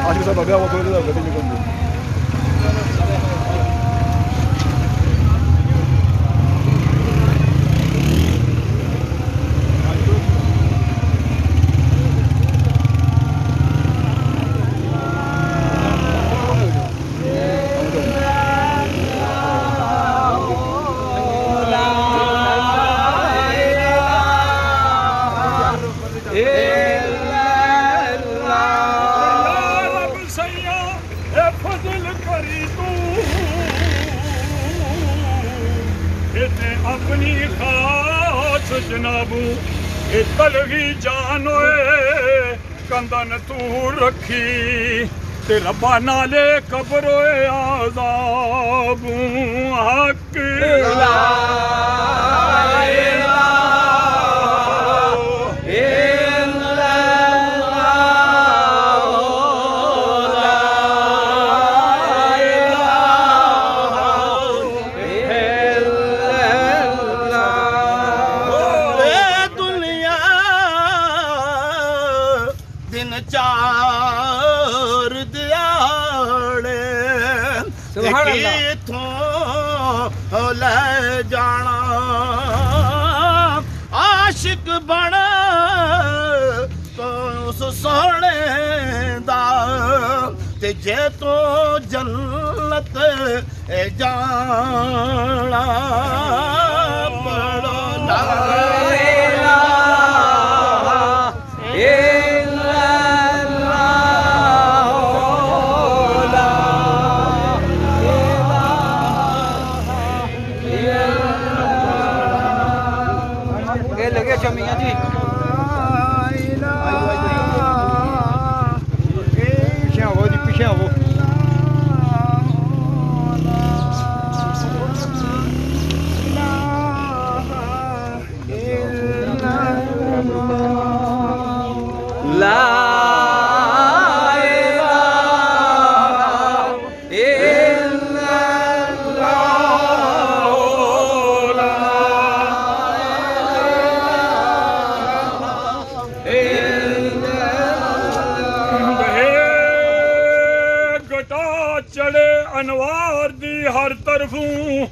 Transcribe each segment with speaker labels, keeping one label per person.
Speaker 1: Acho que só vai ver uma coisa da vida.
Speaker 2: اپنی خاص جنابو تلوی جانوے کندن تو رکھی تے ربا نالے قبروے عذاب حق لا لے جانا عاشق بنا تو اس سونے دا تے جے تو جنت جانا پڑھو لا الہ
Speaker 3: میاں جی پیچھے آو جی پیچھے آو
Speaker 2: انوار دی ہر طرفوں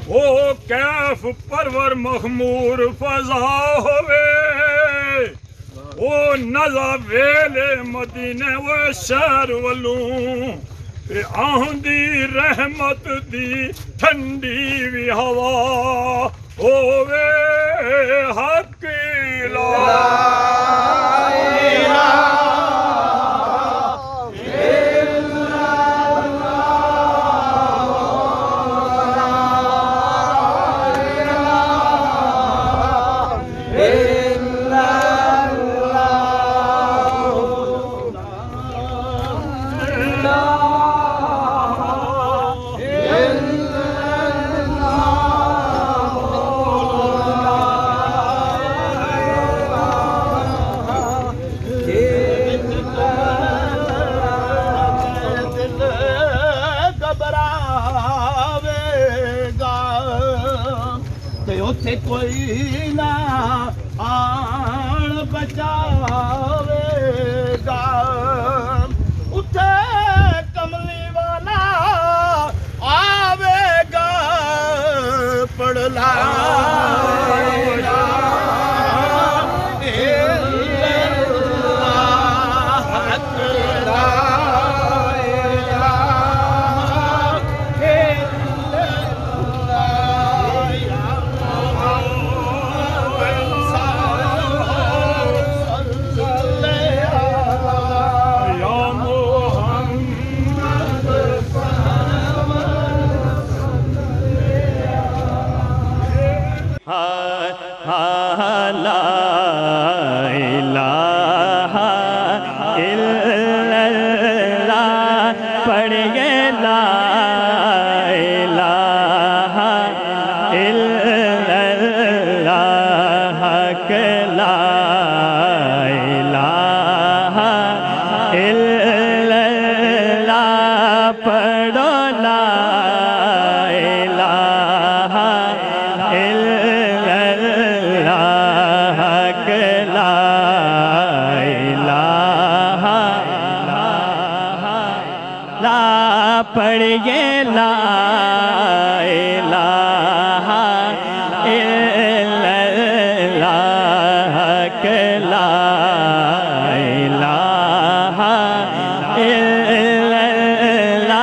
Speaker 2: او کیف پرور مخمور فضا ہوئے او نظا ویلے مدینے و شہر والوں تے آہندی رحمت دی ٹھنڈی وی ہوا ہوئے حق لا
Speaker 4: اتھے کوئی نہ آن بچاوے گا اتھے کملی والا آوے گا پڑھ لا
Speaker 5: پڑھیے لا الہ الا اللہ کہ لا الہ الا اللہ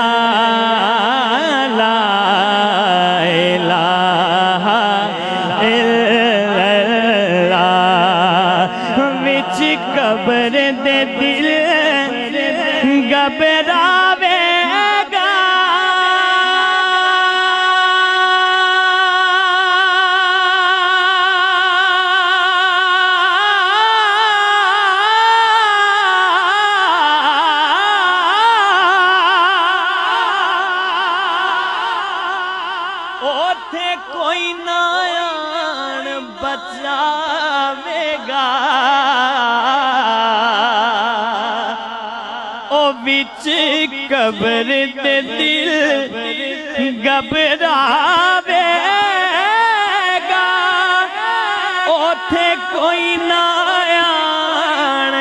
Speaker 5: لا الہ الا اللہ وچ قبر دے دل گھبراوے کوئی نہ آن بچاوے گا او وچ قبر دے دل گھبراوے گا اوتھے کوئی نہ آن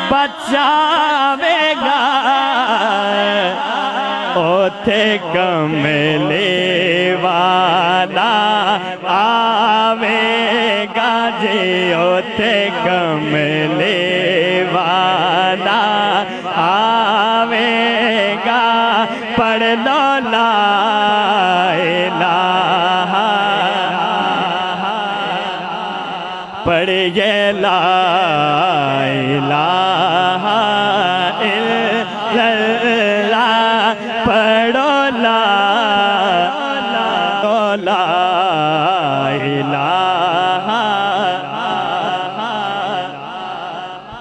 Speaker 5: بچاوے گا اوتھے کملے والا آوے گا جی اوتھے کملے والا آوے گا پڑھ لو لا الہ پڑھیے لا الہ الا اللہ پڑھو لا الہ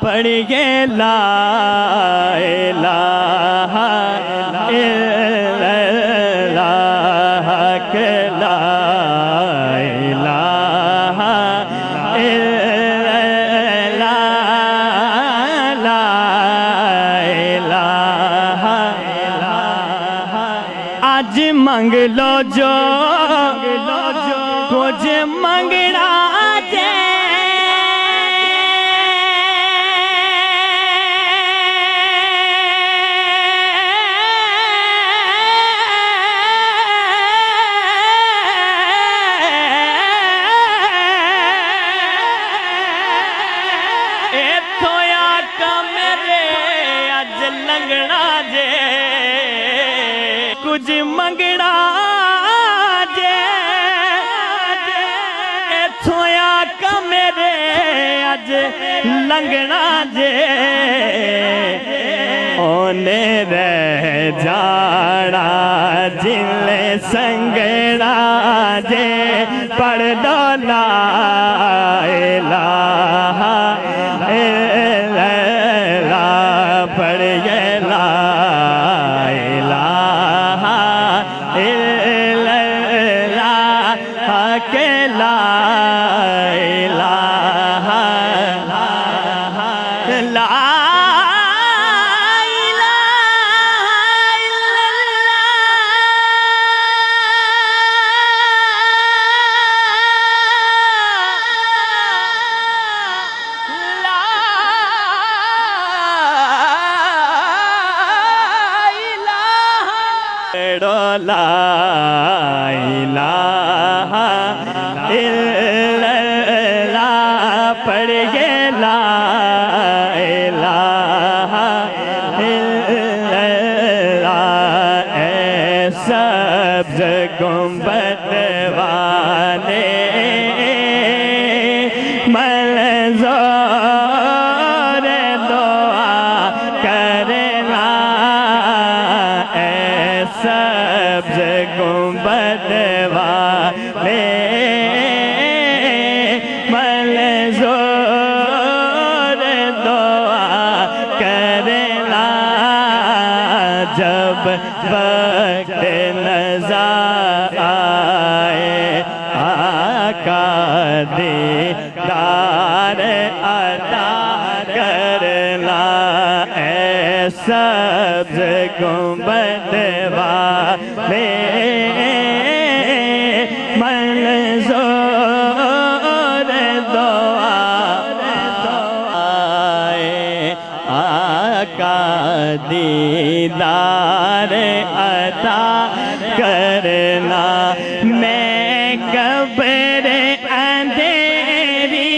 Speaker 5: پڑھیے لا الہ الا اللہ کہ لا الہ الا اللہ لا الہ آج منگ لو جو کچھ منگنا جے ایتھوں آقا میرے اج لنگنا جے کچھ منگنا جے ایتھوں آقا میرے اج لنگنا جے اونے رہ جانا جلے سنگنا جے پڑھ دو لا الہ الا اللہ پڑھیے لا الہ الا اللہ کہ لا الہ لا پڑھو لا الہ الا اللہ پڑھیے لا الہ الا اللہ اے سبز گنبد والے منظور دعا کرنا اے سبز گنبد والے منظور دعا کرنا جب وقت نظر آئے آقا دیدار عطا کرنا اے سبز گنبد والے منظور دعا آئے آقا دیدار عطا کرنا میں قبر اندھیری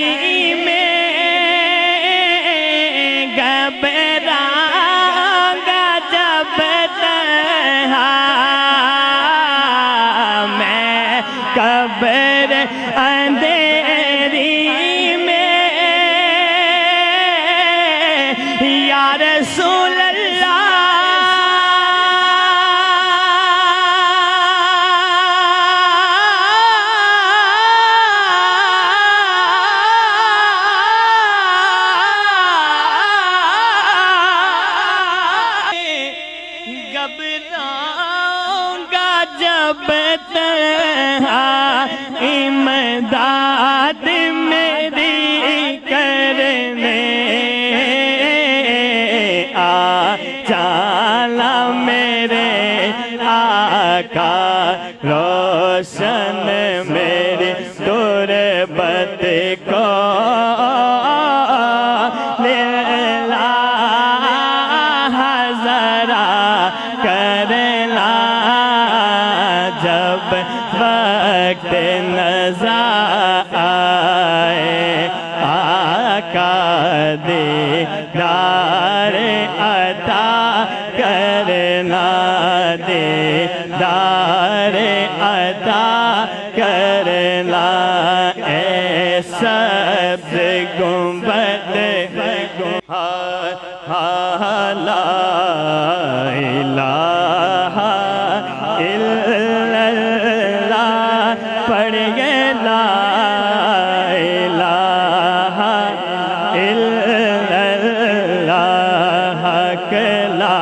Speaker 5: میں گھبراؤں گا جب تنہا میں قبر اندھیری میں یا رسول گھبراؤں گا جب تنہا امداد میری کرنے آ چالا میرے آقا روشن میری تربت کو کرنا جب وقت نظر آئے آقا دیدار عطا کرنا دیدار عطا کرنا اے سبز گنبد لا الہ الا اللہ پڑھیے لا الہ الا اللہ حق لا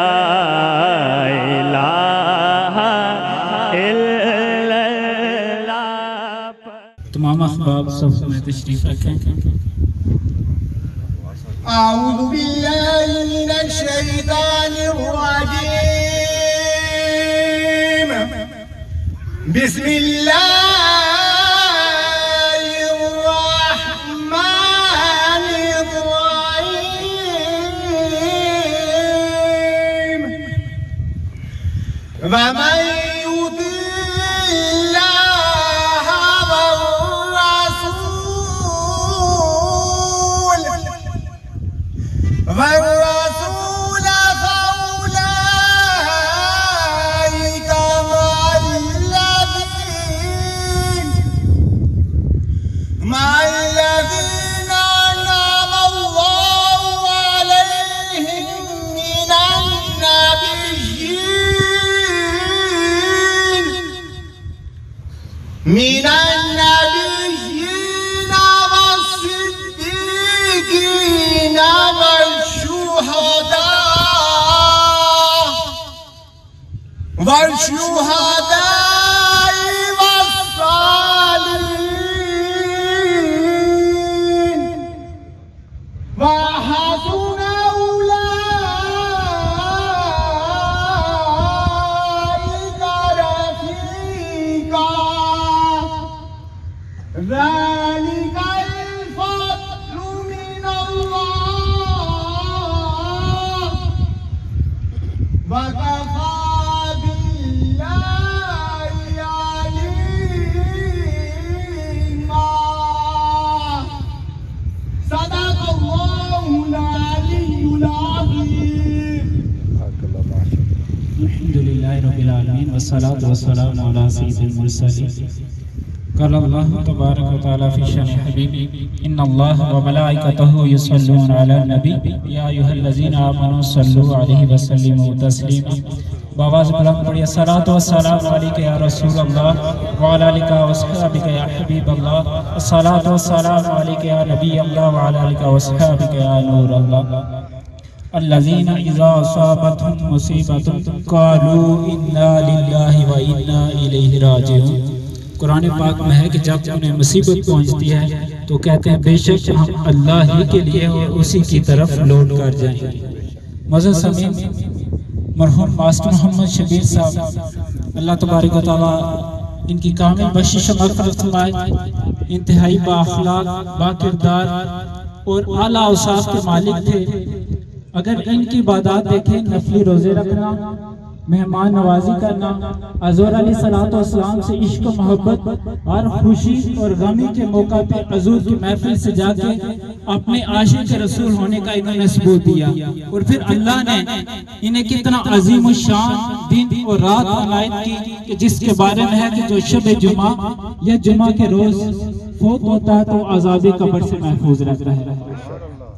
Speaker 5: الہ الا اللہ
Speaker 6: تمام احباب صف میں تشریف رکھیں
Speaker 4: أعوذ بالله من الشيطان الرجيم بسم الله الرحمن الرحيم ومن يطع الله والرسول فأولئك مع الذين أنعم الله عليهم من النبيين والصديقين والشهداء والصالحين وحسن أولئك رفيقا ذلك الفضل من الله وكفى بالله
Speaker 6: رب العالمین والصلاة والسلام علی سید المرسلین. قال اللہ تبارک و تعالی فی شأن حبیبی ان اللہ وملائکتہ یصلون علی النبی یا ایھا الذین آمنوا صلوا علیہ وسلموا تسلیما. بآواز بلند پڑھیے الصلاۃ والسلام علیک یا رسول اللہ وعلی آلک واصحابک یا حبیب اللہ. الصلاۃ والسلام علیک یا نبی اللہ وعلی آلک واصحابک یا نور اللہ. الذین اذا اصابتهم مصیبۃ قالوا انا للہ وانا الیہ راجعون. قرآن پاک میں ہے کہ جب انہیں مصیبت پہنچتی ہے تو کہتے ہیں بے شک ہم اللہ ہی کے لیے اور اسی کی طرف لوٹ کر جائیں گے. معزز سامعین، مرحوم ماسٹر محمد شبیر صاحب اللہ تبارک و تعالیٰ ان کی کامل بخشش و مغفرت فرمائے. انتہائی با اخلاق، با کردار اور اعلیٰ اوصاف کے مالک تھے. اگر ان کی عبادات دیکھیں، نفلی روزے رکھنا، مہمان نوازی کرنا، حضور علیہ السلام سے عشق و محبت اور خوشی اور غمی کے موقع پہ حضور کی محفل سے جا کے اپنے عاشق رسول ہونے کا انہوں نے ثبوت دیا. اور پھر اللہ نے انہیں کتنا عظیم الشان دن اور رات عنایت کی کہ جس کے بارے میں ہے کہ جو شب جمعہ یا جمعہ کے روز فوت ہوتا ہے تو عذاب قبر سے محفوظ رہتا ہے.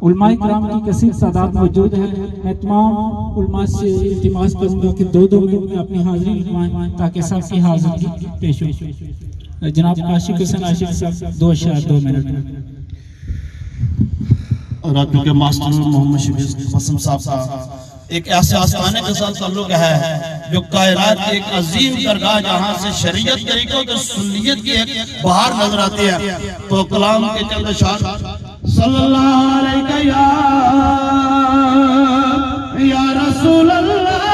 Speaker 6: علماء کرام کی کثیر تعداد موجود ہے. میں تمام علماء سے التماس کروں گا کہ دو منٹ میں اپنی حاضری لکھوائیں تاکہ سب کی حاضری پیش ہو. جناب عاشق حسین عاشق صاحب 2 منٹ.
Speaker 7: اور آپ کے ماسٹر محمد شبیر قاسم صاحب کا ایک ایسے آستانے کے ساتھ تعلق ہے جو کائنات کی ایک عظیم درگاہ جہاں سے شریعت طریقوں کے سنیت کی ایک بہار نظر آتی ہے. تو کلام کے چند اشعار صلی اللہ علیہ یا رسول اللہ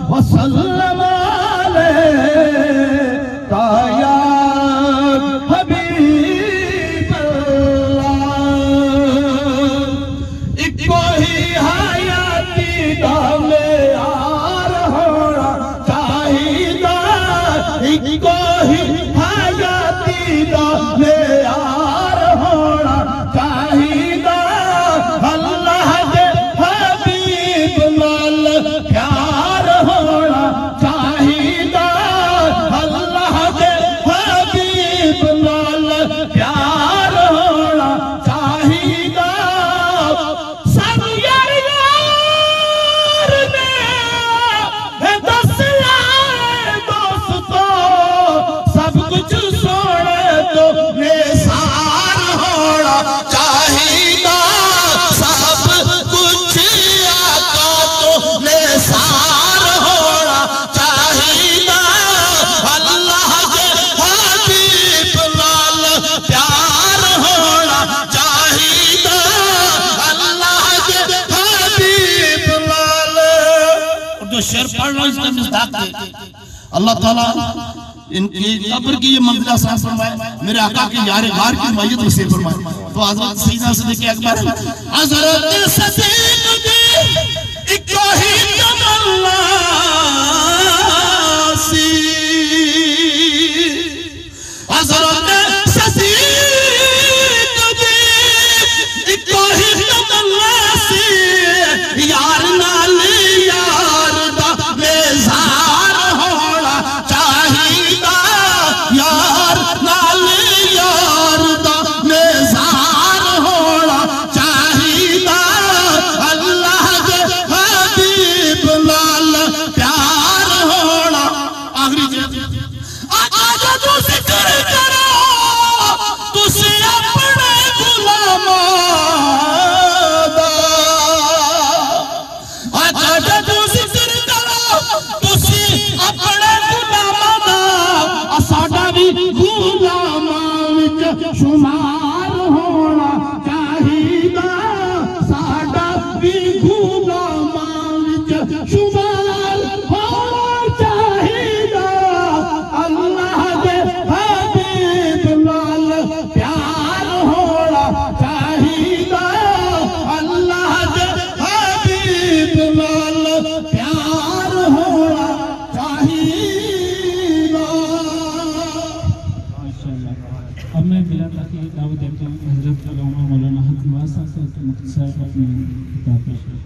Speaker 7: وسلم علیہ یا حبیب اللہ. ایک کوئی حیاتی دام یار ہونا چاہیدہ، ایک کوئی یار ہونا چاہیدہ. اللہ کے حبیب نال پیار ہونا چاہیدہ. اللہ کے حبیب نال پیار ہونا چاہیدہ. سب یار نے دس یار دوستو سب کچھ نثار ہونا چاہیدہ. سب کچھ آقا تو نثار ہونا چاہیدہ. اللہ کے حبیب نال پیار ہونا چاہیدہ. اللہ کے حبیب نال. اور جو شعر پڑھ رہا ہے اس کا مصداق دے اللہ تعالیٰ ان کی قبر کی یہ منزلہ آسان فرمائے، میرے آقا کے یار غار کی میت نصیب فرمائے. تو حضرت سیدنا صدیق اکبر حضرت صدیق دی ایک ہی تمنا سی. حضرت صدیق دی ایک ہی تمنا سی. یار نال یار دا میزار ہونا چاہیدہ. یار نال یار دا میزار ہونا چاہیدہ. اللہ کے حبیب نال پیار ہونا. آخری جی آج تو ذکر کرو تسی اپنے غلاماں دا. آج تو ذکر کرو تسی اپنے غلاماں دا. ساڈا بھی غلاماں وچ شمار ہونا چاہیدہ. ساڈا بھی غلاماں وچ شمار ہونا چاہیدہ. اللہ کے حبیب نال پیار ہونا چاہیدہ. اللہ کے حبیب نال پیار ہونا چاہیدہ.
Speaker 6: اب میں بلا تاکہ دعوت دیتا ہوں حضرت علامہ مولانا حق نواز صاحب سے مختصر اپنی خطاب پیش کریں.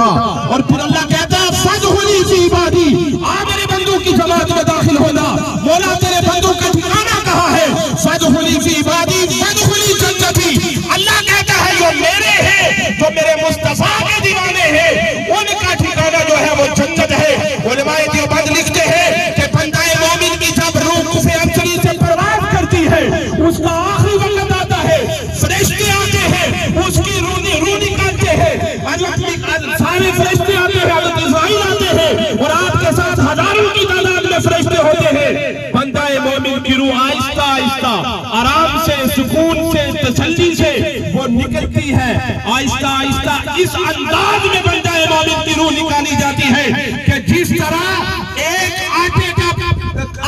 Speaker 8: ہوتا. اور پھر اللہ کہتا ہے فَادْخُلِي فِي عِبَادِي, میرے بندوں کی جماعت میں داخل ہونا. مولا تیرے بندوں کا ٹھکانہ کہاں ہے؟ فَادْخُلِي فِي عِبَادِي فَادْخُلِي جَنَّتِي. اللہ کہتا ہے جو میرے ہیں, جو میرے مصطفیٰ کے دیوانے ہیں, ان کا ٹھکانہ جو ہے وہ جنت ہے. علماء دیوبند لکھتے ہیں کہ بندہ مومن کی جب روح کفر ابتری سے پرواز کرتی ہے, اس کا آخری وقت آتا ہے, فرشتے آتے ہیں, اس کی روح نکالتے ہیں, سارے فرشتے آتے ہیں, حضرت اسرائیل آتے ہیں, اور آپ کے ساتھ ہزاروں کی تعداد میں فرشتے ہوتے ہیں. بندہ مومن کی روح آہستہ آہستہ آرام سے, سکون سے, تسلی سے وہ نکلتی ہے. آہستہ آہستہ اس انداز میں بندہ مومن کی روح نکالی جاتی ہے کہ جس طرح ایک آٹے کا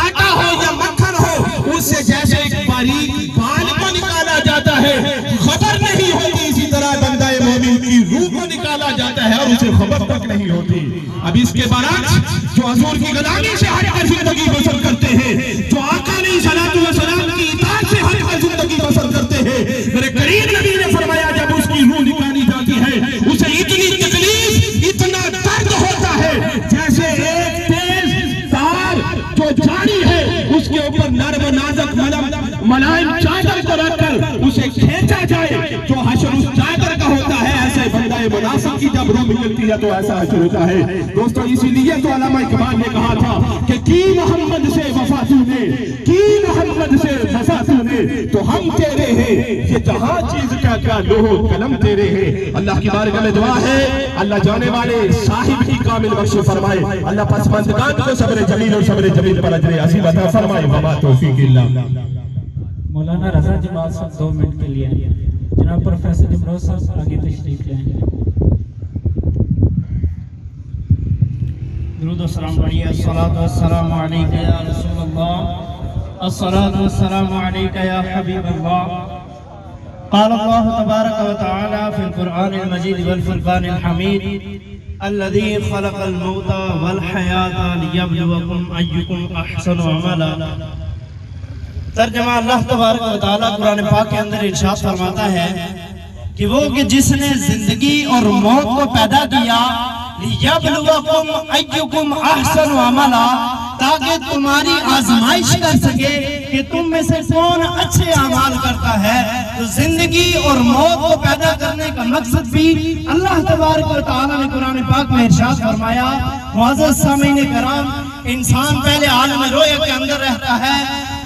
Speaker 8: آٹا ہو یا مکھن ہو, اس سے جیسے ایک باریک بال کو نکالا جاتا ہے, خبر نہیں ہوتی, اسی طرح بندہ مومن کی روح کو نکالا جاتا ہے اور اسے خبر تک نہیں ہوتی. اب اس کے برعکس جو حضور کی غلامی سے ہٹ کر زندگی بسر کرتے ہیں, جو آقا علیہ السلام کی اطاعت سے ہٹ کر زندگی بسر کرتے ہیں, میرے کریم نبی نے فرمایا جب اس کی روح نکالی جاتی ہے اسے اتنی تکلیف, اتنا درد ہوتا ہے جیسے ایک تیز تار جو جاری ہے اس کے اوپر نرم نازک ملائم چادر کو رکھ کر اسے کھینچا جائے, جو حشر اس چادر کا ہوتا ہے, ایسے بندہ منافق کی جب روح نکلتی ہے تو ایسا حشر ہوتا ہے. دوستو اسی لیے تو علامہ اقبال نے کہا تھا کہ کی محمد سے وفا تو نے, کی محمد سے وفا تو نے, تو ہم تیرے ہیں, یہ جہاں چیز کا کیا لوح قلم تیرے ہیں. اللہ کی بارگاہ میں دعا ہے اللہ جانے والے صاحب کی کامل بخش فرمائے. اللہ پسماندگان کو صبر جلیل اور صبر جمیل پر اجر عظیم عطا فرمائے. وما توفیق اللہ.
Speaker 6: مولانا رضا جماعت صاحب 2 منٹ کے لیے جناب پروفیسر امروز صاحب آگے تشریف لائیں.
Speaker 9: درود و سلام پڑھیے. الصلاۃ والسلام علیک یا رسول اللہ, الصلاۃ والسلام علیک یا حبیب اللہ. قال اللہ تبارک و تعالی فی القرآن المجید والفرقان الحمید الذی خلق الموت والحیات لیبلوکم ایکم احسن عملا. ترجمہ اللہ تبارک و تعالی قرآن پاک کے اندر ارشاد فرماتا ہے کہ وہ کہ جس نے زندگی اور موت کو پیدا کیا لیبلوکم ایکم احسن عملا, تاکہ تمہاری آزمائش کر سکے کہ تم میں سے کون اچھے اعمال کرتا ہے. تو زندگی اور موت کو پیدا کرنے کا مقصد بھی اللہ تبارک و تعالی نے قرآن پاک میں ارشاد فرمایا. معزز سامعین کرام, انسان پہلے عالم رویا کے اندر رہتا ہے,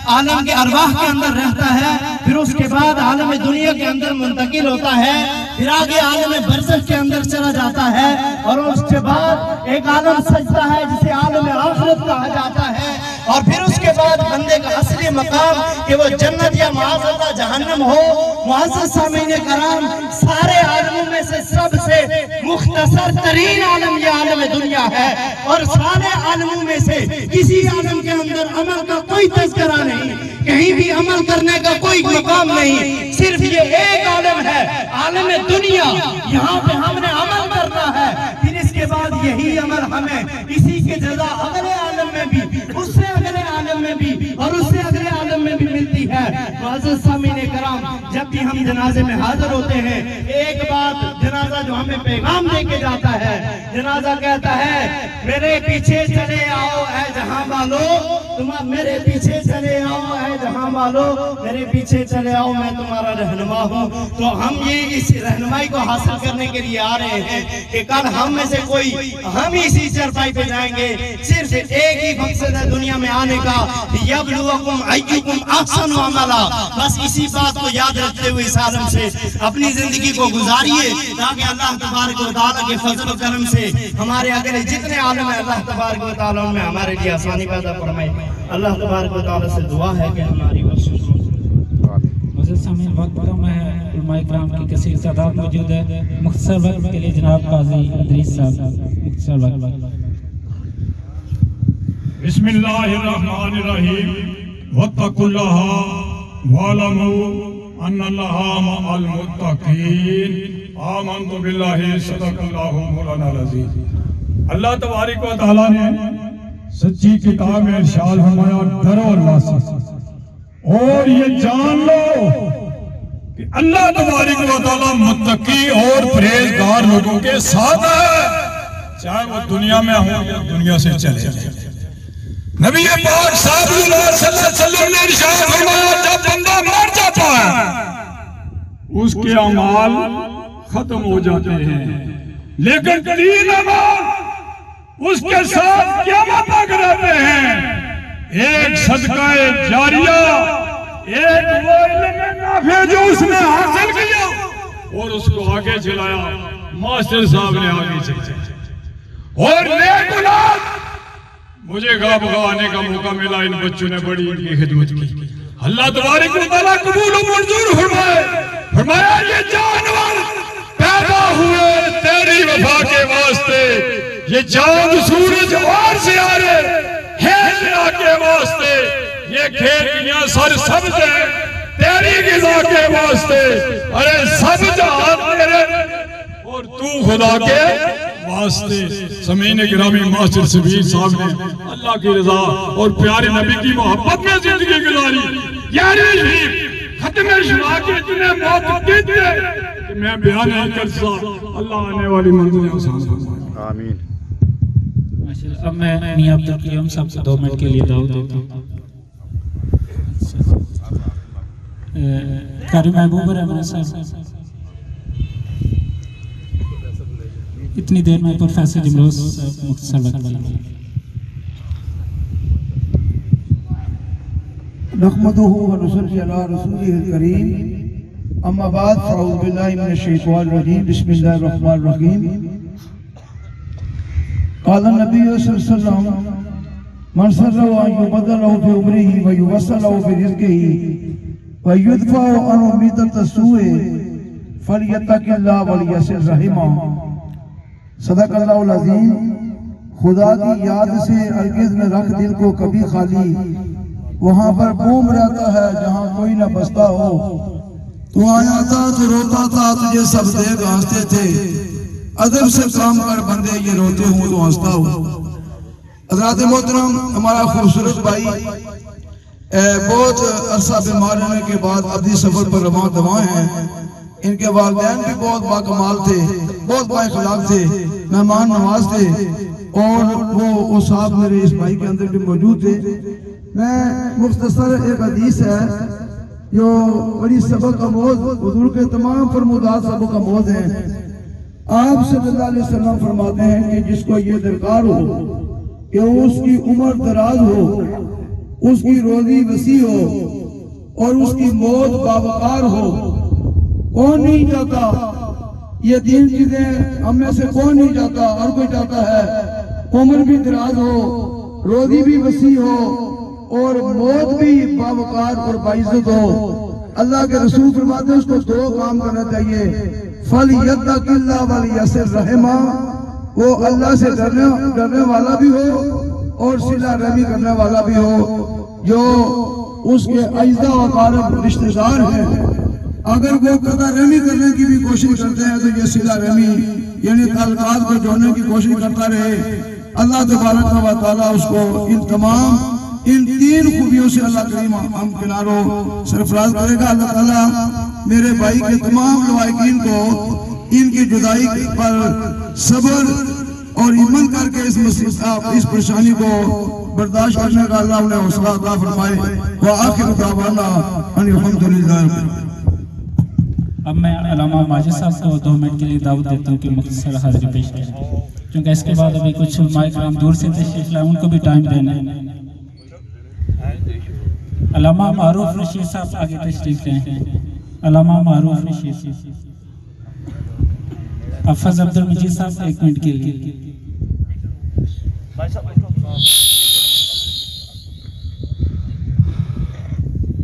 Speaker 9: عالم کے ارواح کے اندر رہتا ہے, پھر اس کے بعد عالم دنیا کے اندر منتقل ہوتا ہے, پھر آگے عالم برزخ کے اندر چلا جاتا ہے, اور اس کے بعد ایک عالم سجدہ ہے جسے عالم آخرت کہا جاتا ہے, اور پھر اس کے بعد بندے کا اصلی مقام کہ وہ جنت یا معاذ اللہ جہنم ہو. معزز سامعین کرام, سارے عالموں میں سے سب سے مختصر ترین عالم یہ عالم دنیا ہے, اور سارے عالموں میں سے کسی عالم کے اندر عمل کا کوئی تذکرہ نہیں, کہیں بھی عمل کرنے کا کوئی مقام نہیں, صرف یہ ایک عالم ہے عالم دنیا. یہاں پہ ہم نے عمل کرنا ہے, پھر اس کے بعد یہی عمل ہمیں اسی کے جزا اگلے عالم میں بھی, اس سے اگلے عالم میں بھی, اور اس سے اگلے عالم میں بھی ملتی ہے. معزز سامعین کرام, جب بھی ہم جنازے میں حاضر ہوتے ہیں, ایک بات جنازہ جو ہمیں پیغام دے کے جاتا ہے, جنازہ کہتا ہے میرے پیچھے چلے آؤ اے جہاں والو, تم میرے پیچھے چلے آؤ اے جہاں والو, میرے پیچھے چلے آؤ میں تمہارا رہنما ہوں. تو ہم یہ اس رہنمائی کو حاصل کرنے کے لیے آ رہے ہیں کہ کل ہم میں سے کوئی, ہم اسی چرپائی پہ جائیں گے, صرف ایک ہی مقصد ہے دنیا میں آنے کا, یبلوکم ایکم احسن عملا. بس اسی بات کو یاد رکھتے ہوئے اس عالم سے اپنی زندگی کو گزاریے, تاکہ اللہ تبارک و تعالیٰ کے فضل و کرم سے ہمارے اگلے جتنے عالم ہیں اللہ تبارک و تعالیٰ میں ہمارے لیے آسانی پیدا فرمائے. اللہ تبارک و تعالیٰ سے دعا ہے کہ ہماری
Speaker 6: معزز سامعین, وقت کم ہے, علماء کرام کی کثیر تعداد موجود ہے. مختصر وقت کے لیے جناب قاضی ادریس صاحب مختصر وقت.
Speaker 2: بسم اللہ الرحمن الرحیم. واتقوا اللہ واعلموا ان اللہ مع المتقین. آمنت باللہ صدق اللہ مولانا العظیم. اللہ تبارک و تعالیٰ نے سچی کتاب میں ارشاد فرمایا ڈرو اللہ سے, اور یہ جان لو کہ اللہ تبارک و تعالیٰ متقی اور پرہیزگار لوگوں کے ساتھ ہے. چاہے وہ دنیا میں ہوں یا دنیا سے چلے جائیں۔ نبی پاک صلی اللہ علیہ وسلم نے ارشاد فرمایا جب بندہ مر جاتا ہے اس کے اعمال ختم ہو جاتے ہیں، لیکن 3 اعمال اس کے ساتھ قیامت تک رہتے ہیں۔ ایک صدقہ جاریہ، ایک وہ علم نافع جو اس نے حاصل کیا اور اس کو آگے چلایا، ماسٹر صاحب نے آگے چلایا، اور نیک اولاد۔ مجھے گاہ بگاہ آنے کا موقع ملا، ان بچوں نے بڑی ان کی خدمت کی، اللہ تبارک و تعالیٰ قبول و منظور فرمائے۔ فرمایا یہ جانور پیدا ہوئے تیری وفا کے واسطے، یہ چاند سورج اور سیارے ہیں تیرا کے واسطے، یہ کھیتیاں سر سبز ہیں تیری غذا کے واسطے، ارے سب جہان تیرے اور تو خدا کے واسطے۔ سمعین گرامی ماسٹر شبیر صاحب نے اللہ کی رضا اور پیارے نبی کی محبت میں زندگی گزاری۔ یعنی ختم شما کے اتنے موقع تھے کہ میں بیان نہیں کر سکتا، اللہ آنے والی منزل آسان فرمائے۔
Speaker 1: آمین۔
Speaker 6: اب میں میاں عبدالقیوم صاحب سے 2 منٹ کے لیے دعوت دیتا ہوں۔ قاری محبوب رحمان صاحب، اتنی دیر میں پروفیسر جمروز صاحب مختصر وقت لیں۔
Speaker 10: نحمده ونصلي على رسوله الكريم، اما بعد فاعوذ بالله من الشيطان الرجيم، بسم الله الرحمن الرحيم۔ قال النبي صلى الله عليه وسلم من سره ان يبدل له في عمره ويوسع له في رزقه ويدفع عنه ميتة السوء فليتق الله وليصل رحمه۔ صدق اللہ العظیم۔ خدا کی یاد سے ہرگز نہ رکھ دل کو کبھی خالی، وہاں پر بوم رہتا ہے جہاں کوئی نہ بستا ہو۔ تو آیا تھا تو روتا تھا، تجھے سب دیکھ ہنستے تھے، ادب سے کام کر بندے یہ روتے ہوں تو ہنستا ہو۔ حضرات محترم، ہمارا خوبصورت بھائی بہت عرصہ بیمار ہونے کے بعد ابدی سفر پر رواں دواں ہیں۔ ان کے والدین بھی بہت باکمال تھے، بہت با اخلاق تھے، مہمان نواز تھے، اور وہ صاحب میرے اس بھائی کے اندر بھی موجود تھے۔ میں مختصر ایک حدیث ہے جو بڑی سبق آموز، حضور کے تمام فرمودات سبق آموز ہیں۔ آپ صلی اللہ علیہ وسلم فرماتے ہیں کہ جس کو یہ درکار ہو کہ اس کی عمر دراز ہو، اس کی روزی وسیع ہو اور اس کی موت باوقار ہو، کون نہیں چاہتا؟ یہ 3 چیزیں ہم میں سے کون نہیں چاہتا؟ ہر کوئی چاہتا ہے عمر بھی دراز ہو، روزی بھی وسیع ہو اور موت بھی باوقار اور باعزت ہو۔ اللہ کے رسول فرماتے ہیں اس کو 2 کام کرنا چاہیے، فَلْيَتَّقِ اللَّهَ وَلْيَصِلْ رَحِمَهُ، وہ اللہ سے ڈرنے والا بھی ہو اور صلہ رحمی کرنے والا بھی ہو۔ جو اس کے اعزا و اقارب رشتہ دار ہیں، اگر وہ قطع رحمی کرنے کی بھی کوشش کرتے ہیں تو یہ صلہ رحمی یعنی تعلقات کو جوڑنے کی کوشش کرتا رہے۔ اللہ تبارک و تعالیٰ اس کو ان 3 خوبیوں سے اللہ کریم ہم کناروں سرفراز کرے گا۔ اللہ تعالیٰ میرے بھائی کے تمام لوائقین کو ان کی جدائی پر صبر اور ہمت کر کے اس پریشانی کو برداشت کرنے کا اللہ انہیں حوصلہ عطا فرمائے۔ وآخر دعوانا ان الحمدللہ۔
Speaker 6: اب میں علامہ ماجد صاحب کو 2 منٹ کے لیے دعوت دیتا ہوں کہ مختصر حاضری پیش کریں، کیونکہ اس کے بعد ابھی کچھ علماء کرام دور سے تشریف لائے، ان کو بھی ٹائم دینا ہے۔ علامہ معروف رشید صاحب آگے تشریف لائیں، علامہ معروف رشید صاحب۔ حافظ عبدالمجید صاحب 1 منٹ کے لیے۔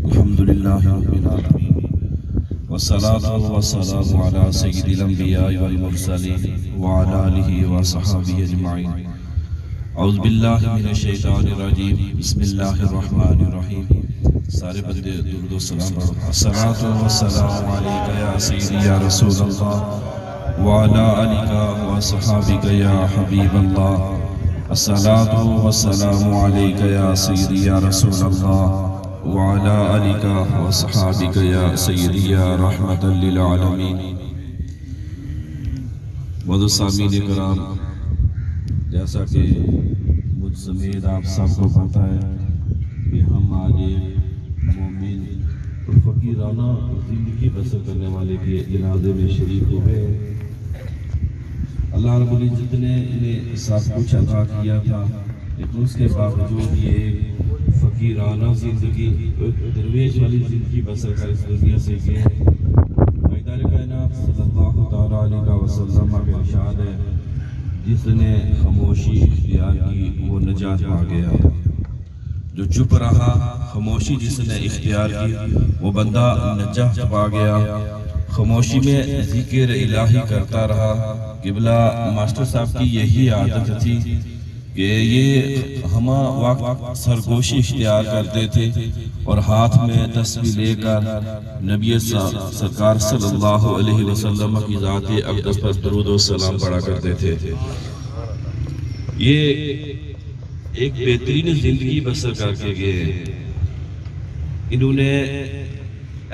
Speaker 11: الحمدللہ رب العالمین، والصلاة والسلام على سید الانبیاء والمرسلین وعلى آلہ وصحابہ اجمعین۔ اعوذ باللہ من الشیطان الرجیم، بسم اللہ الرحمن الرحیم۔ سارے بندے درود و سلام پڑھو۔ الصلاة والسلام علیکہ یا سیدی یا رسول اللہ وعلى آلہ وصحابہ یا حبیب اللہ۔ الصلاة والسلام علیکہ یا سیدی یا رسول اللہ وعلى آلك وصحابك يا سيدي يا رحمة للعالمين۔ وذو سامین کرام، جیسا کہ مجھ سمیت آپ سب کو پتہ ہے کہ ہم آج مومن اور فقیرانہ زندگی بسر کرنے والے کے جنازے میں شریک ہوئے۔ اللہ رب العزت نے انہیں سب کچھ عطا کیا تھا، لیکن اس کے باوجود یہ فقیرانہ زندگی، درویش والی زندگی بسر کر اس دنیا سے گئے۔ سرکار کائنات صلی اللہ تعالیٰ علیہ وسلم کا ارشاد ہے، جس نے خاموشی اختیار کی وہ نجات پا گیا۔ جو چپ رہا، خاموشی جس نے اختیار کی وہ بندہ نجات پا گیا۔ خاموشی میں ذکر الہی کرتا رہا۔ قبلہ ماسٹر صاحب کی یہی عادت تھی کہ یہ ہمہ وقت سرگوشی اختیار کرتے تھے اور ہاتھ میں تسبیح لے کر نبی سرکار صلی اللہ علیہ وسلم کی ذات اقدس پر درود و سلام پڑھا کرتے تھے۔ یہ ایک بہترین زندگی بسر کر کے گئے۔ انہوں نے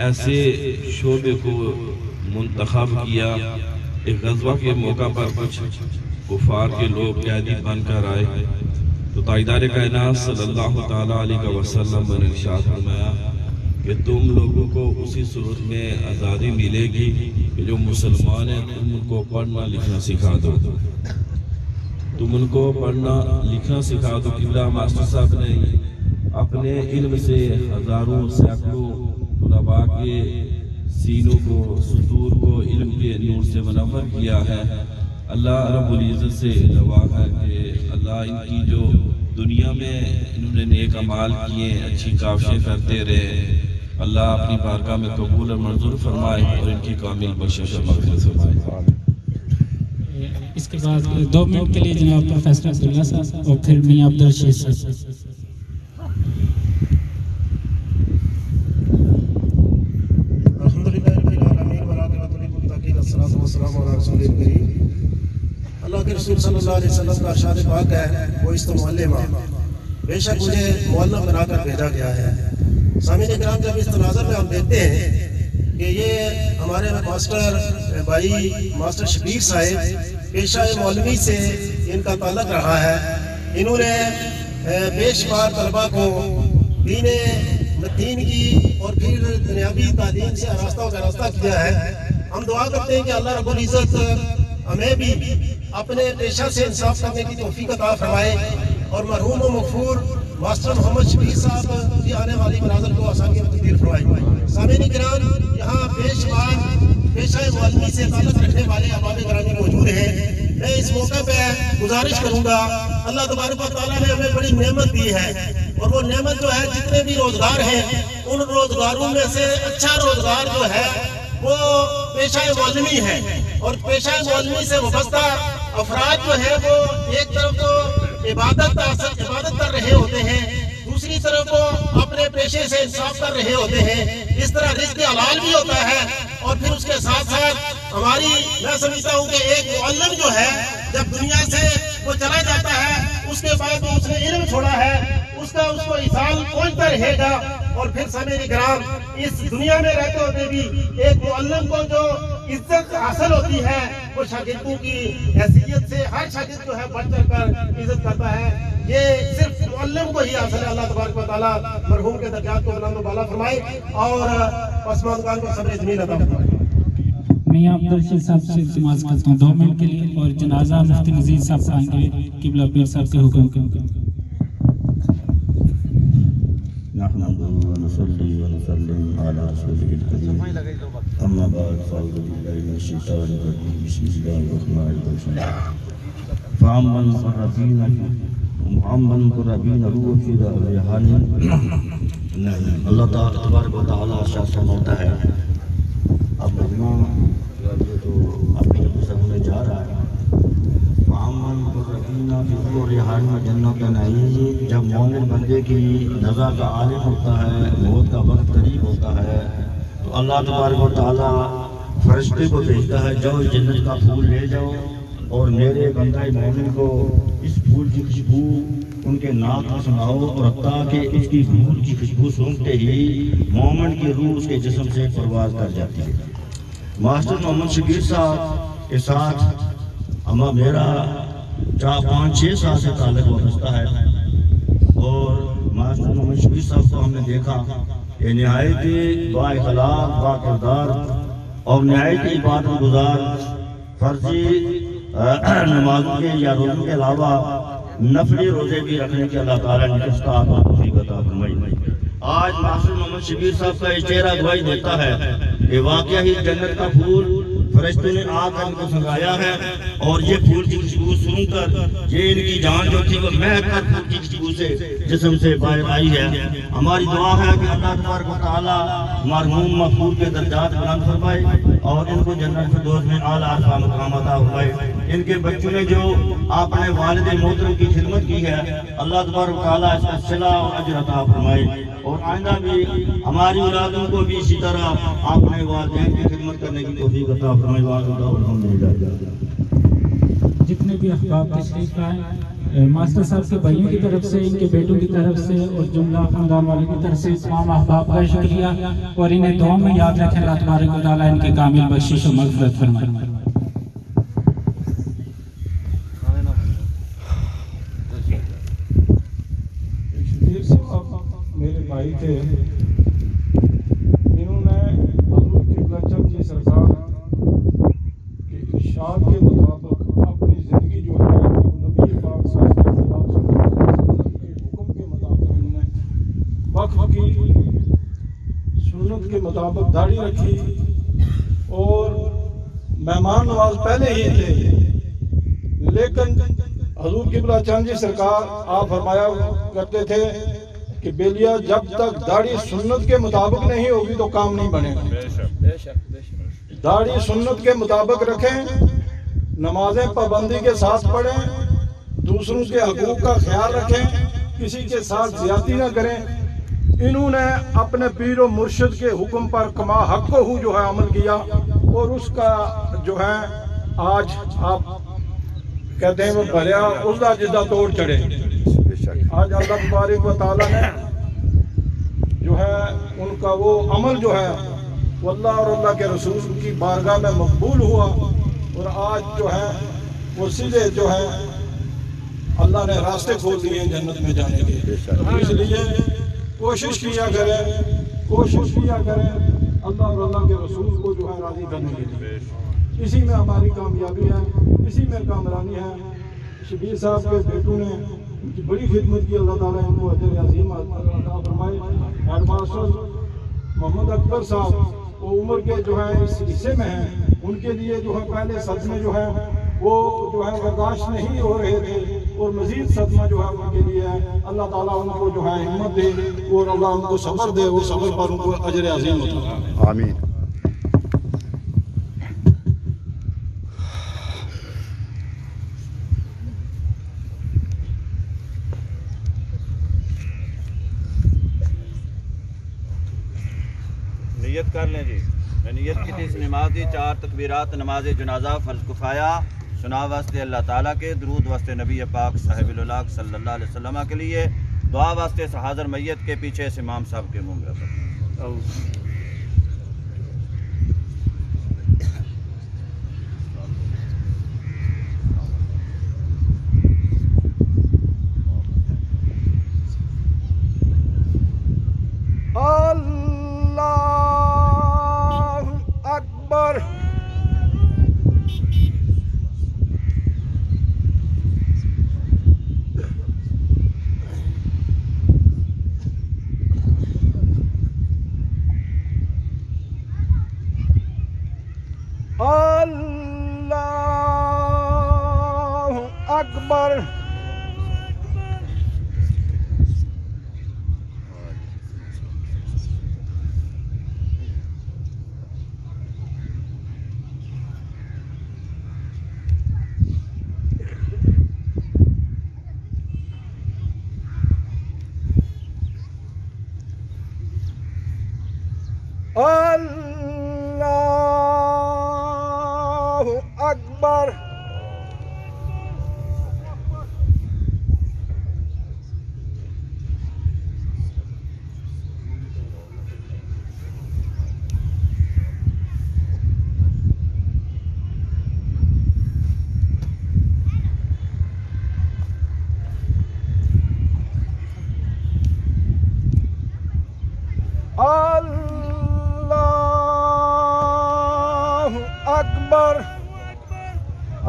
Speaker 11: ایسے شعبے کو منتخب کیا، ایک غزوہ کے موقع پر کچھ کفار کے لوگ قیدی بن کر آئے تو تاجدار کائنات صلی اللہ تعالیٰ علیہ وسلم نے ارشاد فرمایا کہ تم لوگوں کو اسی صورت میں آزادی ملے گی کہ جو مسلمان ہیں تم ان کو پڑھنا لکھنا سکھا دو، تم ان کو پڑھنا لکھنا سکھا دو۔ قبلہ ماسٹر صاحب نے اپنے علم سے ہزاروں سینکڑوں طلباء کے سینوں کو، صدور کو علم کے نور سے منور کیا ہے۔ اللہ رب العزت سے دعا ہے کہ اللہ ان کی جو دنیا میں انہوں نے نیک اعمال کیے، اچھی کاوشیں کرتے رہے، اللہ اپنی بارگاہ میں قبول اور منظور فرمائے اور ان کی کامل بخشش و مغفرت فرمائے۔
Speaker 6: اس کے بعد 2 منٹ کے لیے جناب پروفیسر عبداللہ صاحب اور پھر میاں عبدالرشید صاحب۔
Speaker 12: اللہ کے رسول صلی اللہ علیہ وسلم کا ارشاد پاک ہے، وہ اس تو معلم، بے شک مجھے معلم بنا کر بھیجا گیا ہے۔ سامعین کرام، جب اس تناظر میں ہم دیکھتے ہیں کہ یہ ہمارے ماسٹر بھائی ماسٹر شبیر صاحب پیشہ مولوی سے ان کا تعلق رہا ہے، انہوں نے بے شمار طلباء کو دین کی اور پھر دنیاوی تعلیم سے آراستہ کا راستہ کیا ہے۔ ہم دعا کرتے ہیں کہ اللہ رب العزت ہمیں بھی اپنے پیشہ سے انصاف کرنے کی توفیق عطا فرمائے اور مرحوم و مغفور ماسٹر محمد شبیر صاحب کی آنے والی مناظر کو آسانی میں تبدیل فرمائے۔ سامعین کرام، یہاں بے شمار پیشہ معلمی سے تعلق رکھنے والے احباب گرامی موجود ہیں۔ میں اس موقع پہ گزارش کروں گا، اللہ تبارک و تعالیٰ نے ہمیں بڑی نعمت دی ہے اور وہ نعمت جو ہے جتنے بھی روزگار ہیں ان روزگاروں میں سے اچھا روزگار جو ہے وہ پیشہ معلمی ہے، اور پیشہ معلمی سے وابستہ افراد جو ہے وہ ایک طرف تو عبادت کر رہے ہوتے ہیں، دوسری طرف وہ اپنے پیشے سے انصاف کر رہے ہوتے ہیں۔ اس طرح رزق حلال بھی ہوتا ہے اور پھر اس کے ساتھ ساتھ میں سمجھتا ہوں کہ ایک معلم جو ہے جب دنیا سے وہ چلا جاتا ہے اس کے بعد اس نے علم چھوڑا ہے، اس کو احسان پہنچتا رہے گا۔ اور پھر سامعین کرام، اس دنیا میں رہتے ہوتے بھی ایک معلم کو جو عزت حاصل ہوتی ہے وہ شاگردوں کی حیثیت سے ہر شاگرد جو ہے بڑھ چڑھ کر عزت کرتا ہے، یہ صرف معلم کو ہی حاصل ہے۔ اللہ تبارک و تعالیٰ مرحوم کے درجات کو بلند و بالا فرمائے اور پسماندگان کو صبر جمیل عطا فرمائے۔
Speaker 6: میاں عبدالرشید صاحب سے سماعت کرتا ہوں 2 منٹ کے لیے، اور جنازہ مفتی نذیر صاحب آئیں گے قبلہ پیر صاحب کے حکم کے۔
Speaker 13: نحمده ونصلي ونسلم على رسوله الكريم، أما بعد فأعوذ بالله من الشيطان الرجيم، بسم الله الرحمن الرحيم۔ فأما المقربين روح في ريحان، اللہ تعالیٰ تبارک و تعالیٰ ارشاد فرماتا ہے، اب مجمع تو اپنی طرف سے ہونے جا رہا ہے۔ فأما المقربين في ريحان میں جنت کا نعیم، جب مومن بندے کی نزا کا عالم ہوتا ہے، موت کا وقت قریب ہوتا ہے تو اللہ تبارک و تعالیٰ فرشتے کو بھیجتا ہے، جاؤ جنت کا پھول لے جاؤ اور میرے بندہ مومن کو اس پھول کی خوشبو ان کے ناک میں سناؤ، اور تاکہ اس کی پھول کی خوشبو سونگتے ہی مومن کی روح اس کے جسم سے پرواز کر جاتی ہے۔ ماسٹر محمد شبیر صاحب کے ساتھ اما میرا 5-6 سال سے تعلق وابستہ ہے، اور ماسٹر محمد شبیر صاحب کو ہم نے دیکھا کہ نہایت ہی با اخلاق، با کردار اور نہایت ہی عبادت گزار، فرضی نمازوں کے یا روزوں کے علاوہ نفلی روزے بھی رکھنے کے اللہ تعالیٰ نے استطاعت اور توفیق عطا فرمائی۔ آج ماسٹر محمد شبیر صاحب کا یہ چہرہ گواہی دیتا ہے کہ واقعہ ہی جنت کا پھول فرشتوں نے آ کر ان کو سنگایا ہے، اور یہ پھول کی خوشبو سن کر یہ ان کی جان جو تھی وہ مہک کر پھول کی خوشبو سے جسم سے باہر آئی ہے۔ ہماری دعا ہے کہ اللہ تبارک و تعالیٰ مرحوم مغفور کے درجات بلند فرمائے اور ان کو جنت فردوس میں اعلیٰ عرفہ مقام عطا فرمائے۔ ان کے بچوں نے جو اپنے والد محترم کی خدمت کی ہے، اللہ تبارک و تعالیٰ اس کا صلہ اور اجر عطا فرمائے، اور آئندہ بھی ہماری اولادوں کو بھی اسی طرح اپنے والدین کی خدمت کرنے کی توفیق عطا فرمائے۔
Speaker 6: جتنے بھی احباب تشریف لائے، ماسٹر صاحب کے بھائیوں کی طرف سے، ان کے بیٹوں کی طرف سے اور جملہ خاندان والوں کی طرف سے تمام احباب کا شکریہ، اور انہیں دعاؤں میں یاد رکھیں۔ اللہ تبارک و تعالیٰ ان کی کامل بخشش و مغفرت فرمائے۔
Speaker 2: شبیر صاحب میرے بھائی تھے، انہوں نے حضور قبلہ چند جی سرکار کے ارشاد کے مطابق اپنی زندگی جو ہے نبی پاک صلی اللہ علیہ وسلم کے حکم کے مطابق انہوں نے وقت کی سنت کے مطابق داڑھی رکھی، اور مہمان نواز پہلے ہی تھے، لیکن حضور قبلہ چند جی سرکار آپ فرمایا کرتے تھے کہ بیلیا جب تک داڑھی سنت کے مطابق نہیں ہوگی تو کام نہیں بنے گا۔ داڑھی سنت کے مطابق رکھیں، نمازیں پابندی کے ساتھ پڑھیں، دوسروں کے حقوق کا خیال رکھیں، کسی کے ساتھ زیادتی نہ کریں۔ انہوں نے اپنے پیر و مرشد کے حکم پر کما حق کو جو ہے عمل کیا، اور اس کا جو ہے آج آپ کہتے ہیں وہ بھریا اسدا جدہ توڑ چڑھے۔ آج اللہ تبارک و تعالیٰ نے جو ہے ان کا وہ عمل جو ہے وہ اللہ اور اللہ کے رسول کی بارگاہ میں مقبول ہوا، اور آج جو ہے وہ سیدھے جو ہے اللہ نے راستے کھول دیے جنت میں جانے کے۔ اس لیے کوشش کیا کریں اللہ اور اللہ کے رسول کو جو ہے راضی کرنے کے لیے۔ اسی میں ہماری کامیابی ہے، اسی میں کامرانی ہے۔ شبیر صاحب کے بیٹوں نے ان کی بڑی خدمت کی، اللہ تعالیٰ ان کو اجر عظیم عطا فرمائے۔ ہیڈ ماسٹر محمد اکبر صاحب وہ عمر کے جو ہے اس حصے میں ہیں، ان کے لیے جو ہے پہلے صدمے جو ہے وہ جو ہے برداشت نہیں ہو رہے تھے، اور مزید صدمہ جو ہے ان کے لیے ہے۔ اللہ تعالیٰ ان کو جو ہے ہمت دے، اور اللہ ان کو صبر دے، اور صبر پر ان کو اجر عظیم عطا فرمائے۔
Speaker 1: آمین۔
Speaker 14: نیت کر لیں جی۔ میں نیت کی تھی اس نماز دی 4 تکبیرات نماز جنازہ فرض کفایہ سنا واسطے اللہ تعالیٰ کے، درود واسطے نبی پاک صاحب الاولاق صلی اللہ علیہ وسلم کے لیے، دعا واسطے حاضر میت کے پیچھے اس امام صاحب کے منہ میں۔
Speaker 2: اکبر۔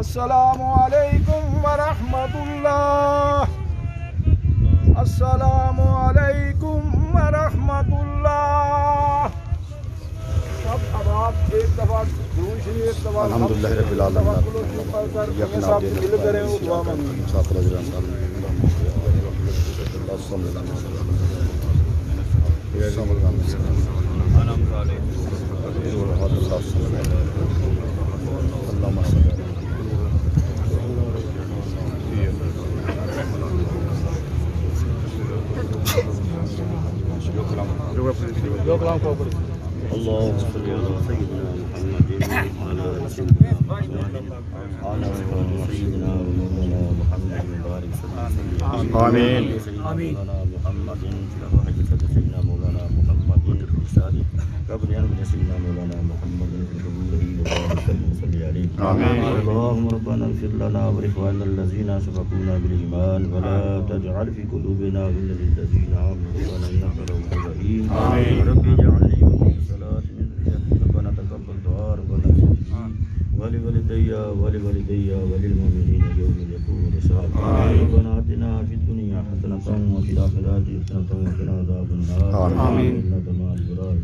Speaker 1: السلام علیکم ورحمۃ اللہ، السلام علیکم ورحمۃ اللہ۔ سب اب آپ ایک دفعہ درود شریف
Speaker 15: الحمدللہ رب العالمین اللهم صل على سيدنا محمد وعلى آل سيدنا محمد وعلى سيدنا ومولانا محمد مبارك وسلم آمين آمين محمد في سيدنا مولانا محمد قبل أن سيدنا مولانا محمد صلى عليه آمين اللهم ربنا اغفر لنا ولإخواننا الذين سبقونا بالإيمان ولا تجعل في قلوبنا غلا للذين آمنوا إنك رؤوف رحيم آمين رب اجعلني ربنا تقبل دعاء ربنا ولوالدي وللمؤمنين يوم يقوم الحساب ربنا آتنا في الدنيا حسنة وفي الآخرة حسنة وقنا عذاب النار آمين إنك مع الأبرار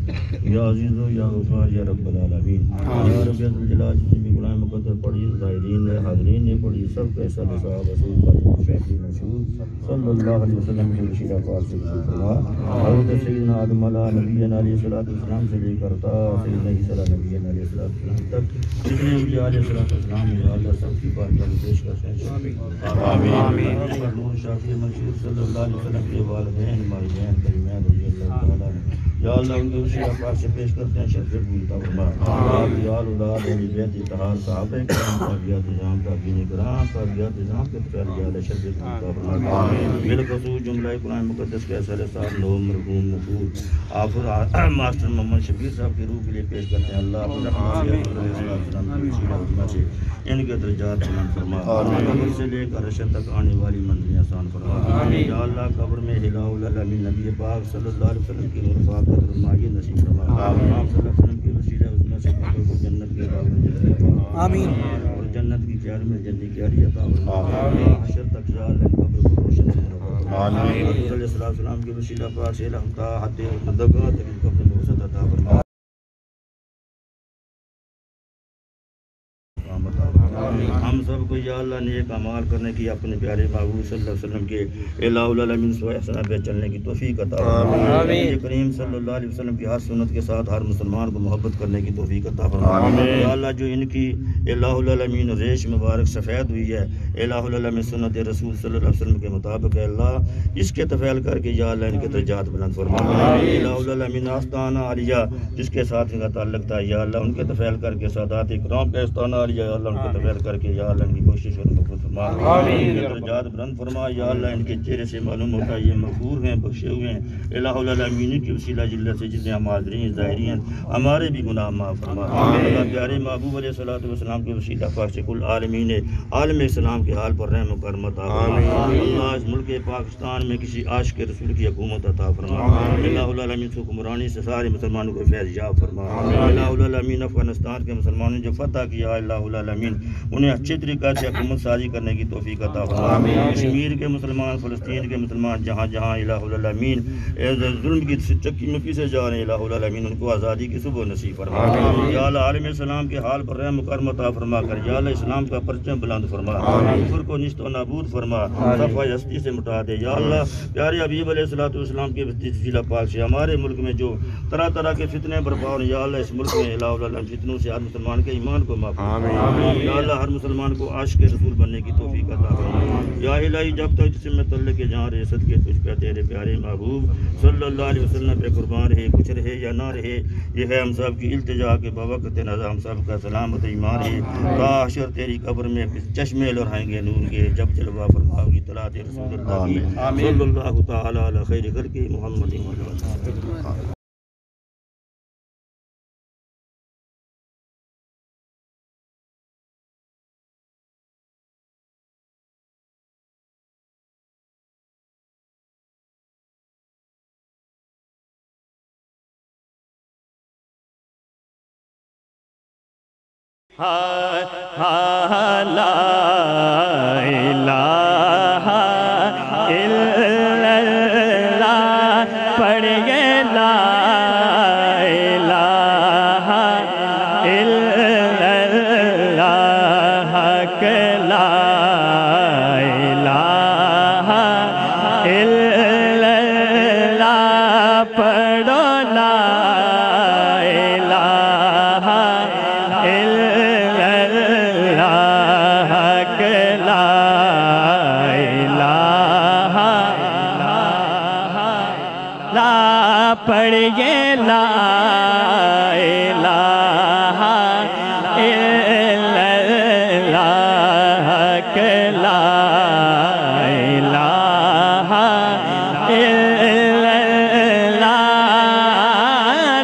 Speaker 15: يا عزيز يا غفار يا رب العالمين يا رب ذو الجلال جتنی قرآن مقدس پڑھی ظاہرین نے حاضرین نے پڑھی سب کے سب صحابہ رسول پاک شیخ مشہور صلی اللہ علیہ وسلم کے وسیلہ پاک سے فرما حضرت سیدنا آدم علیہ نبینا علیہ الصلوۃ والسلام سے لے کر تا سیدنا عیسی علیہ نبینا علیہ الصلوۃ والسلام تک جتنے انبیاء علیہ الصلوۃ والسلام یا اللہ سب کی بارگاہ میں پیش کر ہیں آمین نور شافی مشہور صلی اللہ علیہ وسلم کے والدین ماجدین کریمین رضی اللہ تعالیٰ یا اللہ ان کے وسیلہ پاک سے پیش کرتے ہیں شرف عطا فرما یا اولاد اہل بیت اطہار صحابہ کرام تابعین نظام تابعین کرام تابعین نظام کے پھیل یا اللہ شرف عطا فرما بالخصوص جملہ قرآن مقدس کے اثر صاحب نو مرحوم مقبول آفر ماسٹر محمد شبیر صاحب کے روح کے لیے پیش کرتے ہیں اللہ سے ان کے درجات بلند فرما قبر سے لے کر عرش تک آنے والی منزلیں آسان فرما یا اللہ قبر میں ہلا العالمین نبی پاک صلی اللہ علیہ وسلم کی نور پاک قدر ماہی نصیب فرما آپ صلی اللہ علیہ وسلم کے وسیلہ عظمت سے قبر کو جنت کے باغ آمین اور جنت کی کیاری میں جنتی کیاری عطا فرما حشر تک یا اللہ قبر کو روشن فرما آمین حضور علیہ السلام کے وسیلہ پاک سے لہمتا حد مدگاہ تک قبر میں وسعت عطا فرما ہم سب کو یا اللہ نیک اعمال کرنے کی اپنے پیارے محبوب صلی اللہ علیہ وسلم کے الہ العالمین سوئے حسنہ پہ چلنے کی توفیق عطا فرما نبی کریم صلی اللہ علیہ وسلم کی ہر سنت کے ساتھ ہر مسلمان کو محبت کرنے کی توفیق عطا فرما یا اللہ جو ان کی الہ العالمین ریش مبارک سفید ہوئی ہے الہ العالمین سنت رسول صلی اللہ علیہ وسلم کے مطابق ہے اللہ اس کے تفعیل کر کے یا اللہ ان کے درجات بلند فرما الہ العالمین آستانہ عالیہ جس کے ساتھ ان کا تعلق تھا یا اللہ ان کے تفعیل کر کے سادات اکرام کے آستانہ عالیہ یا اللہ ان کے تفعیل کر کے یا اللہ ان کی کوشش اور مغفرت فرما ان کے درجات بلند فرما یا اللہ ان کے چہرے سے معلوم ہوتا ہے یہ مغفور ہیں بخشے ہوئے ہیں الہ العالمین کی وسیلہ جلت سے جتنے ہم حاضرین ظاہرین ہمارے بھی گناہ معاف فرما اللہ پیارے محبوب علیہ الصلوۃ والسلام کے وسیلہ پاک سے کل عالمین عالم اسلام کے حال پر رحم و کرم عطا فرما اللہ اس ملک پاکستان میں کسی عاشق رسول کی حکومت عطا فرما الہ العالمین سے حکمرانی سے سارے مسلمانوں کو فیض یاب فرما الہ العالمین افغانستان کے مسلمانوں جو فتح کیا الہ العالمین انہیں اچھے طریقہ سے حکومت سازی کرنے کی توفیق عطا فرما کشمیر کے مسلمان فلسطین کے مسلمان جہاں جہاں الہ العالمین ظلم کی چکی میں پیسے جا رہے ہیں الہ العالمین ان کو آزادی کی صبح نصیب فرما یا اللہ عالم اسلام کے حال پر رحم و کرم عطا فرما کر یا اللہ اسلام کا پرچم بلند فرما کفر کو نیست و نابود فرما صفحہ ہستی سے مٹا دے یا اللہ پیارے حبیب علیہ الصلوۃ والسلام کے وسیلہ پاک سے ہمارے ملک میں جو طرح طرح کے فتنے برپا ہو یا اللہ اس ملک میں الہ العالمین فتنوں سے ہر مسلمان کے ایمان کو معاف فرما یا اللہ ہر مسلمان کو عاشق رسول بننے کی توفیق عطا فرما یا الہی جب تک جسم میں تعلق کے جہاں رہے صدقے تجھ پہ تیرے پیارے محبوب صلی اللہ علیہ وسلم پہ قربان رہے کچھ رہے یا نہ رہے یہ ہے ہم سب کی التجا کے بوقت نظر ہم سب کا سلامت ایمان ہے حشر تیری قبر میں چشمے لہرائیں گے نور کے جب جلوہ فرماؤ گی طلعت رسول اللہ کی صلی اللہ تعالی علی خیر خلق محمد
Speaker 5: لا الہ الا اللہ پڑھیے لا الہ الا اللہ حق لا الہ الا اللہ پڑھو لا الہ الا اللہ حق لا الہ لا پڑھیے لا الہ الا اللہ حق لا الہ الا اللہ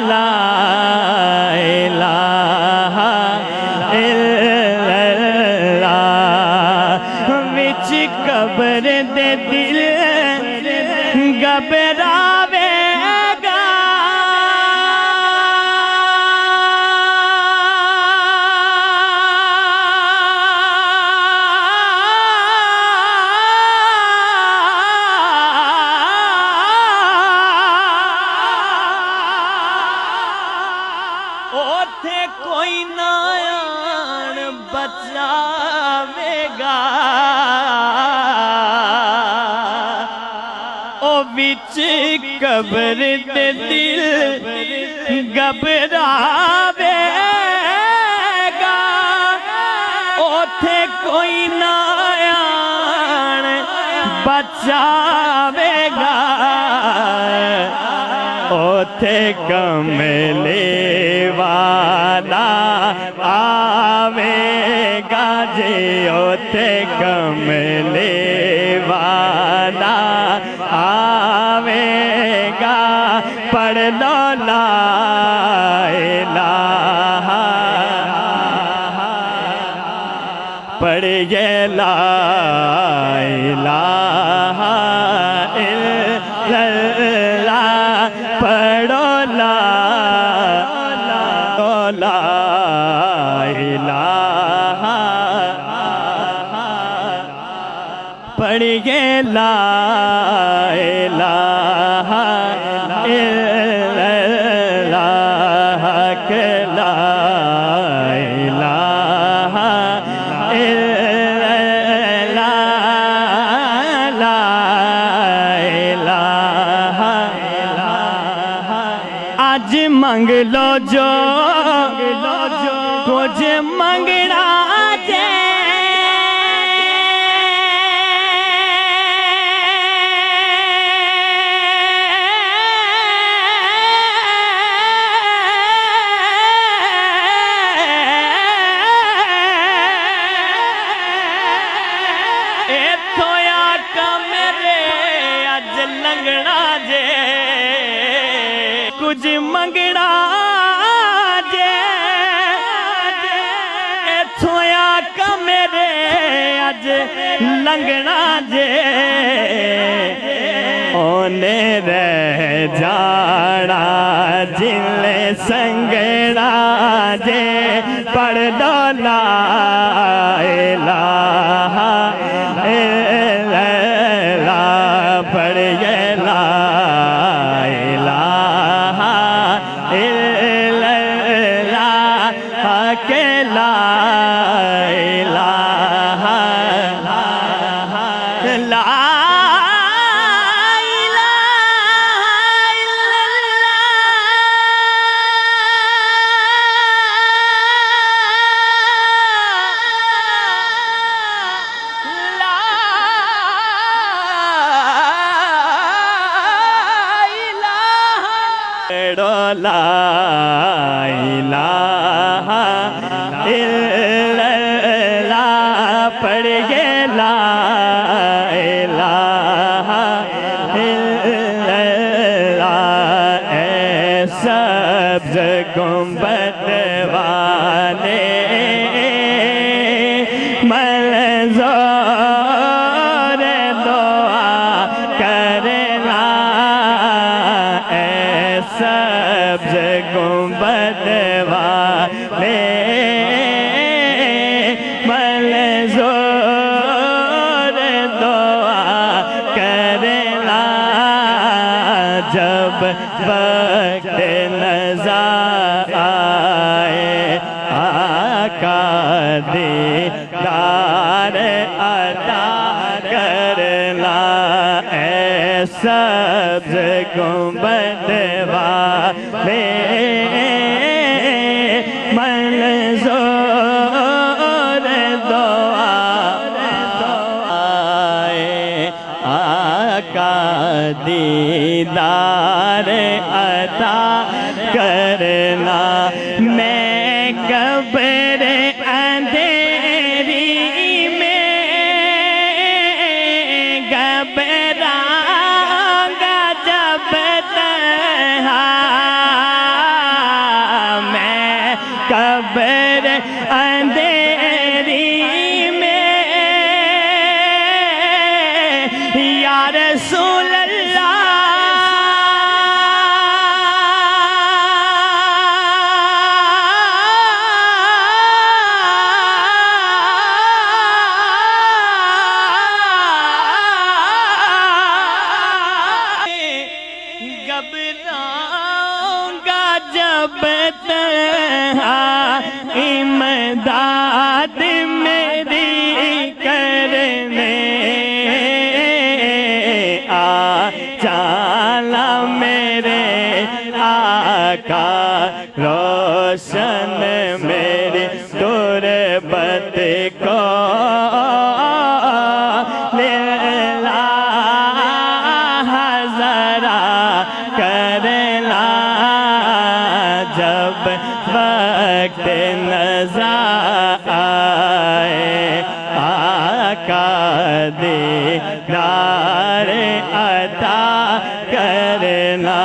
Speaker 5: لا الہ الا اللہ وچ قبر دے دل گھبراوے گا اوتھے کوئی نہ آن بچاوے گا او وچ قبر دے دل گھبراوے گا اوتھے کوئی نہ آن بچاوے گا اوتھے کملے والا آوے گا جی اوتھے کملے والا آوے گا پڑھ لو لا الہ پڑھیے لا الہ الا اللہ پڑھو لا الہ پڑھیے لا الہ الا اللہ حق لا الہ الا اللہ لا الہ آج منگ لو جو کچھ منگنا جے ایتھویا کمرے اج لنگنا جے کچھ منگنا جے ایتھویا کمرے اج لنگنا جے اونے رہ جانا جلے سنگنا جے پڑھ لو لا الہ الا اللہ پڑھیے لا الہ الا اللہ حق لا الہ لا لا الہ الا اللہ پڑھیے لا الہ الا اللہ اے سبز گنبد والے منظور دعا کرنا اے سبز گنبد والے جب وقت نظر آئے آقا دیدار عطا کرنا اے سبز گنبد والے منظور دعا آئے آقا دیدار عطا کرنا میں قبر اندھیری میں گھبراؤں گا جب تنہا میں قبر اندھیری میں یا رسول گھبراؤں گا جب تنہا امداد میری کرنے آ چالا میرے آقا روشن میری تربت کو کرنا جب وقت نظر آئے آقا دیدار عطا کرنا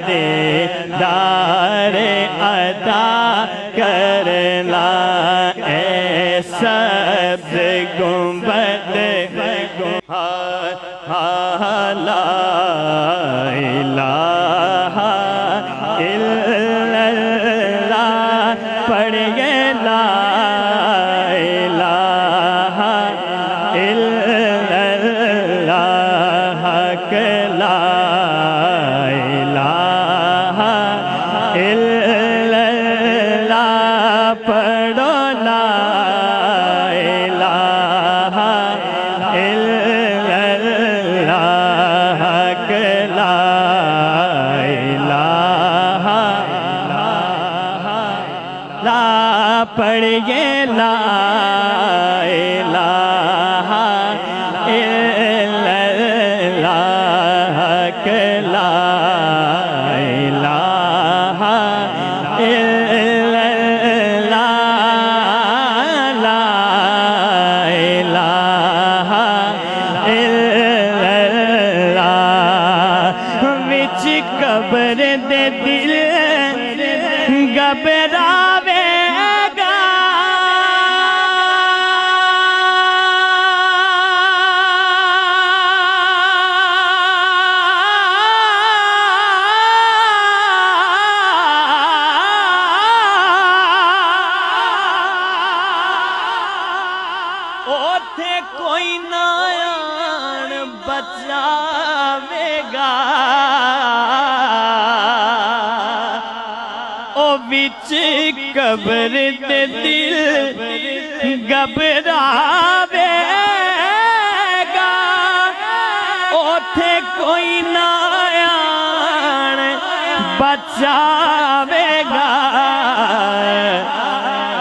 Speaker 5: دیدار عطا کرنا اے سبز گنبد لا الہ الا اللہ پڑھیے لا الہ الا اللہ حق لا الہ الا اللہ پڑھو لا الہ الا اللہ حق لا لا پڑھیے لا الہ الا اللہ حق لا الہ الا اللہ لا الہ الا اللہ وچ قبر دے دل گھبراوے گا اوتھے کوئی نہ آن بچاوے گا وچ قبر دے دل گھبراوے گا اوتھے کوئی نہ آن بچاوے گا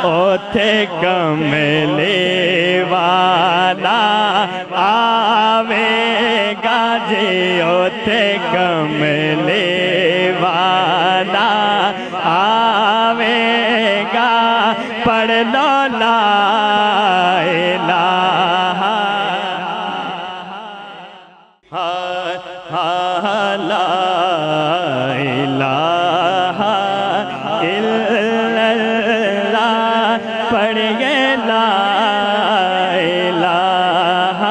Speaker 5: اوتھے کملے والا آوے گا جی اوتھے کملے والا آوے گا پڑھ لو لا الہ لا الہ الا اللہ پڑھیے لا الہ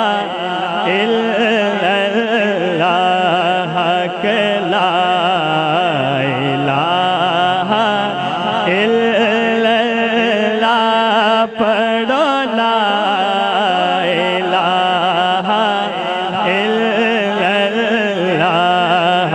Speaker 5: الا اللہ حق لا الہ الا اللہ پڑھو لا الہ الا اللہ